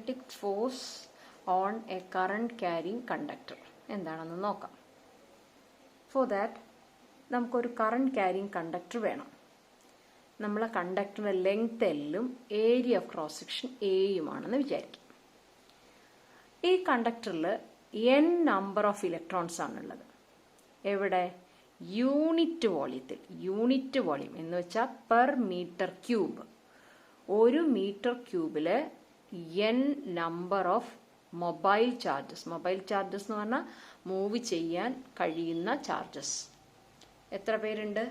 Magnetic force on a current carrying conductor എന്താണെന്ന് നോക്കാം. For that നമുക്കൊരു കറണ്ട് ക്യാരിങ് കണ്ടക്ടർ വേണം. നമ്മളെ കണ്ടക്ടറിന്റെ ലെങ്ത് എല്ലും ഏരിയ ഓഫ് ക്രോസ് സെക്ഷൻ എയുമാണെന്ന് വിചാരിക്കും. ഈ കണ്ടക്ടറിൽ n നമ്പർ ഓഫ് ഇലക്ട്രോൺസ് ആണുള്ളത്. എവിടെ? യൂണിറ്റ് വോളിയത്തിൽ. യൂണിറ്റ് വോളിയം എന്ന് വെച്ചാൽ പെർ മീറ്റർ ക്യൂബ്. ഒരു മീറ്റർ ക്യൂബില് n number of mobile charges. Mobile charges എന്ന് പറഞ്ഞാൽ മൂവ് ചെയ്യാൻ കഴിയുന്ന ചാർജസ്. എത്ര പേരുണ്ട്?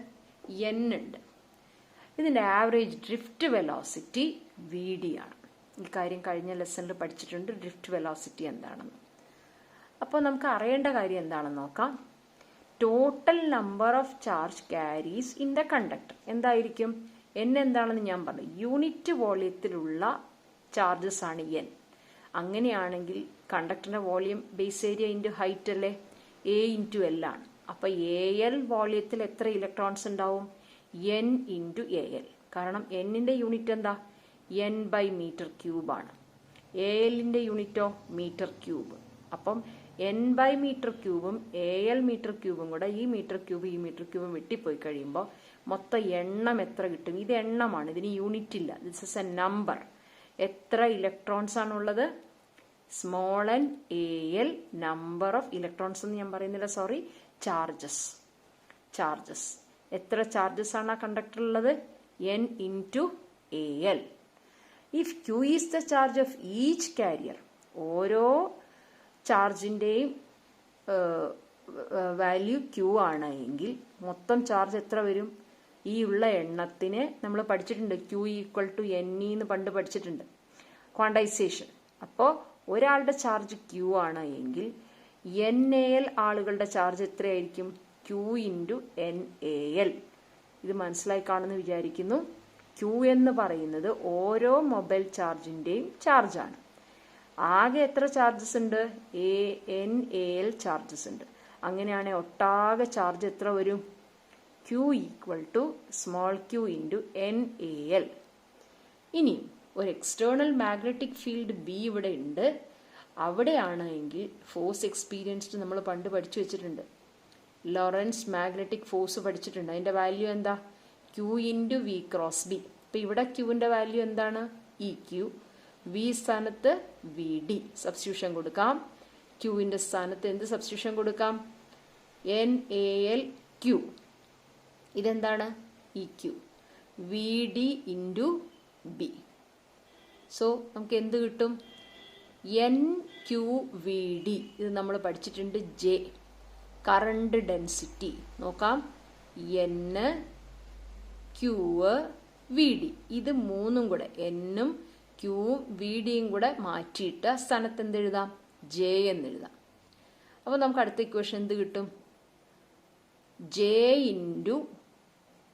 n ഉണ്ട്. ഇതിന്റെ ആവറേജ് ഡ്രിഫ്റ്റ് വെലോസിറ്റി vd ആണ്. ഈ കാര്യം കഴിഞ്ഞ ലെസണിൽ പഠിച്ചിട്ടുണ്ട്, ഡ്രിഫ്റ്റ് വെലോസിറ്റി എന്താണെന്ന്. അപ്പോൾ നമുക്ക് അറിയേണ്ട കാര്യം എന്താണെന്ന് നോക്കാം. Total number of charge carriers in the conductor എന്തായിരിക്കും? n എന്താണെന്ന് ഞാൻ പറഞ്ഞു. യൂണിറ്റ് വോളിയത്തിലുള്ള ചാർജസ് ആണ് n. അങ്ങനെയാണെങ്കിൽ കണ്ടക്ടറിന്റെ volume base area into height അല്ലേ? a ഇൻറ്റു l ആണ്. അപ്പൊ al വോളിയത്തിൽ എത്ര ഇലക്ട്രോൺസ് ഉണ്ടാവും? n into al. കാരണം n-ന്റെ യൂണിറ്റ് എന്താ? n ബൈ മീറ്റർ ക്യൂബ് ആണ്. al-ന്റെ യൂണിറ്റോ? Metre cube. അപ്പം n ബൈ മീറ്റർ ക്യൂബും al മീറ്റർ ക്യൂബും കൂടെ ഈ മീറ്റർ ക്യൂബും വെട്ടിപ്പോയി കഴിയുമ്പോൾ മൊത്തം എണ്ണം എത്ര കിട്ടും? ഇത് എണ്ണമാണ്, ഇതിന് യൂണിറ്റ് ഇല്ല. This is A number. എത്ര ഇലക്ട്രോൺസ് ആണുള്ളത്? Small n al number of electrons എന്ന് ഞാൻ പറയുന്നില്ല, സോറി, ചാർജസ്. ചാർജസ് എത്ര ചാർജസ് ആണ് ആ കണ്ടക്ടറിലുള്ളത്? n into al. If q is the charge of each carrier, ഓരോ ചാർജിന്റെയും വാല്യൂ q ആണ് എങ്കിൽ മൊത്തം ചാർജ് എത്ര വരും? ഈ ഉള്ള എണ്ണത്തിന് നമ്മൾ പഠിച്ചിട്ടുണ്ട്, q ഈക്വൽ ടു n എന്ന് പണ്ട് പഠിച്ചിട്ടുണ്ട്, ക്വാണ്ടൈസേഷൻ. അപ്പോൾ ഒരാളുടെ ചാർജ് q ആണ് എങ്കിൽ NaL ആളുകളുടെ ചാർജ് എത്രയായിരിക്കും? q into NaL. ഇത് മനസ്സിലായി കാണുമെന്ന് വിചാരിക്കുന്നു. q എന്ന് പറയുന്നത് ഓരോ മൊബൈൽ ചാർജിന്റെയും ചാർജാണ്. ആകെ എത്ര ചാർജസ് ഉണ്ട്? NaL ചാർജസ് ഉണ്ട്. അങ്ങനെയാണെങ്കിൽ ഒട്ടാകെ ചാർജ് എത്ര വരും? q equal to small q into NaL. ഇനി ഒരു എക്സ്റ്റേണൽ മാഗ്നറ്റിക് ഫീൽഡ് B ഇവിടെ ഉണ്ട്. അവിടെയാണ് എങ്കിൽ ഫോഴ്സ് എക്സ്പീരിയൻസ്ഡ് നമ്മൾ പണ്ട് പഠിച്ചു വെച്ചിട്ടുണ്ട്. ലോറൻസ് മാഗ്നറ്റിക് ഫോഴ്സ് പഠിച്ചിട്ടുണ്ട്. അതിന്റെ വാല്യൂ എന്താ? q into v cross b. അപ്പൊ ഇവിടെ qന്റെ വാല്യൂ എന്താണ്? eq. v സ്ഥാനത്ത് vd സബ്സ്റ്റിറ്റ്യൂഷൻ കൊടുക്കാം. qന്റെ സ്ഥാനത്ത് എന്ത് സബ്സ്റ്റിറ്റ്യൂഷൻ കൊടുക്കാം? NaL q. ഇതെന്താണ്? eq. vd into b. So നമുക്ക് എന്ത് കിട്ടും? nqvd. ഇത് നമ്മൾ പഠിച്ചിട്ടുണ്ട്. J current density. നോക്കാം, n q vd. ഇത് മൂന്നും കൂടെ n-ഉം q-ഉം vd-യും കൂടെ മാറ്റിയിട്ട് സ്ഥാനത്ത് എന്ത് എഴുതാം? J എന്ന് എഴുതാം. അപ്പോൾ നമുക്ക് അടുത്ത ഇക്വേഷൻ എന്ത് കിട്ടും? J ഇൻറ്റു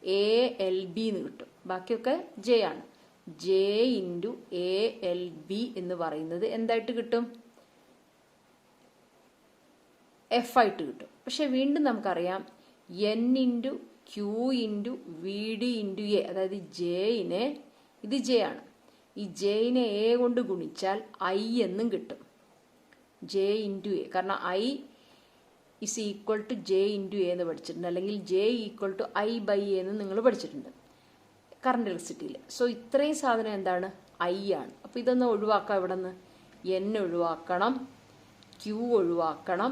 ALB എന്ന് കിട്ടും. ബാക്കിയൊക്കെ J ആണ്. J ഇൻറ്റു ALB എന്ന് പറയുന്നത് എന്തായിട്ട് കിട്ടും? F ആയിട്ട് കിട്ടും. പക്ഷെ വീണ്ടും നമുക്കറിയാം n into q into vd into a, അതായത് ജെയിനെ, ഇത് J ആണ്, ഈ ജെയിനെ a കൊണ്ട് ഗുണിച്ചാൽ I എന്നും കിട്ടും. J into a. കാരണം I is equal to J into a എന്ന് പഠിച്ചിട്ടുണ്ട്, അല്ലെങ്കിൽ J equal to I by a എന്ന് നിങ്ങൾ പഠിച്ചിട്ടുണ്ട് കറണ്ട് ഇലക്ട്രിസിറ്റിയിൽ. സോ ഇത്രയും സാധനം എന്താണ്? I ആണ്. അപ്പോൾ ഇതൊന്ന് ഒഴിവാക്കാം. ഇവിടെ നിന്ന് n ഒഴിവാക്കണം, q ഒഴിവാക്കണം,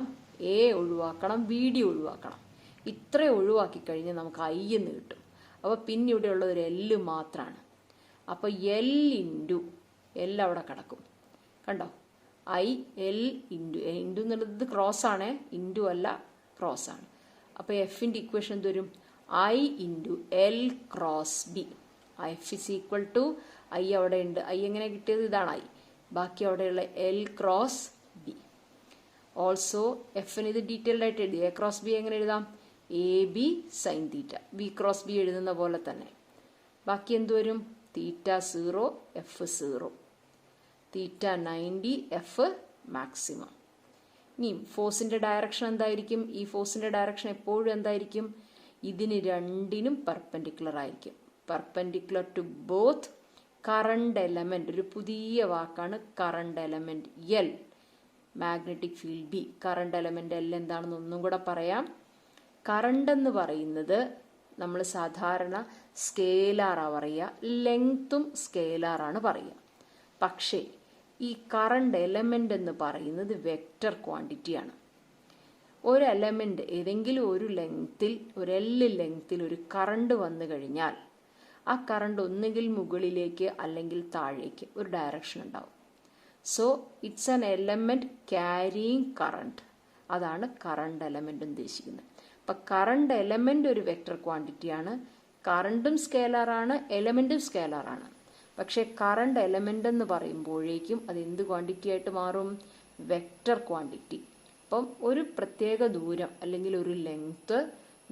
a ഒഴിവാക്കണം, vd ഒഴിവാക്കണം. ഇത്രയും ഒഴിവാക്കി കഴിഞ്ഞാൽ നമുക്ക് I എന്ന് കിട്ടും. അപ്പോൾ പിന്നെ ഇവിടെ ഉള്ളത് ഒരു L മാത്രമാണ്. അപ്പോൾ L ഇൻറ്റു L അവിടെ കിടക്കും. കണ്ടോ? I L ഇൻറ്റു ഇൻറ്റു എന്നുള്ളത് ക്രോസ് ആണ്, ഇൻറ്റു അല്ല, ക്രോസ് ആണ്. അപ്പോൾ എഫിൻ്റെ ഇക്വേഷൻ എന്ത് വരും? I into L cross B. F is equal to I അവിടെ ഉണ്ട്. I എങ്ങനെ കിട്ടിയത്? ഇതാണ് I. ബാക്കി അവിടെയുള്ള L ക്രോസ് B. ഓൾസോ എഫിന് ഇത് ഡീറ്റെയിൽഡ് ആയിട്ട് എഴുതി. A ക്രോസ് B എങ്ങനെ എഴുതാം? AB sine theta. V cross B എഴുതുന്ന പോലെ തന്നെ. ബാക്കി എന്ത് വരും? തീറ്റ 0, F 0. തീറ്റ 90, F മാക്സിമം. ഇനി ഫോഴ്സിന്റെ ഡയറക്ഷൻ എന്തായിരിക്കും? ഈ ഫോഴ്സിന്റെ ഡയറക്ഷൻ എപ്പോഴും എന്തായിരിക്കും? ഇതിന് രണ്ടിനും പെർപെൻഡിക്കുലർ ആയിരിക്കും. Perpendicular to both current element, ഒരു പുതിയ വാക്കാണ് current element L. Magnetic field B. Current element L എന്താണെന്ന് ഒന്നും കൂടെ പറയാം. കറണ്ട് എന്ന് പറയുന്നത് നമ്മൾ സാധാരണ സ്കേലാറാണ് പറയുക, ലെങ്ത്തും സ്കേലാറാണ് പറയുക. പക്ഷേ ഈ കറണ്ട് എലമെന്റ് എന്ന് പറയുന്നത് വെക്റ്റർ ക്വാണ്ടിറ്റിയാണ്. ഒരു എലമെന്റ് ഏതെങ്കിലും ഒരു ലെങ്ത്തിൽ, ഒരു എൽ ലെങ്ത്തിൽ ഒരു കറണ്ട് വന്നു കഴിഞ്ഞാൽ ആ കറണ്ട് ഒന്നുകിൽ മുകളിലേക്ക് അല്ലെങ്കിൽ താഴേക്ക് ഒരു ഡയറക്ഷൻ ഉണ്ടാവും. So it's an element carrying current. അതാണ് കറണ്ട് എലമെന്റ് ഉദ്ദേശിക്കുന്നത്. അപ്പം കറണ്ട് എലമെന്റ് ഒരു വെക്റ്റർ ക്വാണ്ടിറ്റിയാണ്. കറണ്ടും സ്കേലാറാണ്, എലമെന്റും സ്കേലാറാണ്. പക്ഷെ കറണ്ട് എലമെന്റ് എന്ന് പറയുമ്പോഴേക്കും അത് എന്ത് ക്വാണ്ടിറ്റി ആയിട്ട് മാറും? Vector quantity. അപ്പം ഒരു പ്രത്യേക ദൂരം അല്ലെങ്കിൽ ഒരു ലെങ്ത്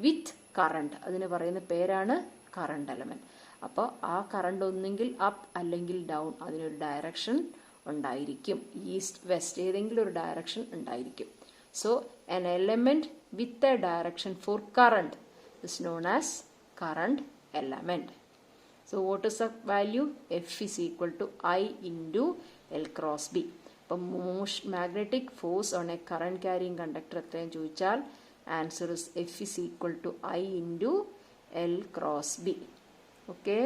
വിത്ത് കറണ്ട്, അതിന് പറയുന്ന പേരാണ് കറണ്ട് എലമെന്റ്. അപ്പോൾ ആ കറണ്ട് ഒന്നെങ്കിൽ അപ്പ് അല്ലെങ്കിൽ ഡൗൺ, അതിനൊരു ഡയറക്ഷൻ ഉണ്ടായിരിക്കും. ഈസ്റ്റ് വെസ്റ്റ് ഏതെങ്കിലും ഒരു ഡയറക്ഷൻ ഉണ്ടായിരിക്കും. So an element with a direction for current is known as current element. So what is the value? F is equal to I into L cross B. അപ്പം magnetic force on a current carrying conductor എത്രയെന്ന് ചോദിച്ചാൽ answer is F is equal to I into L cross B. Okay.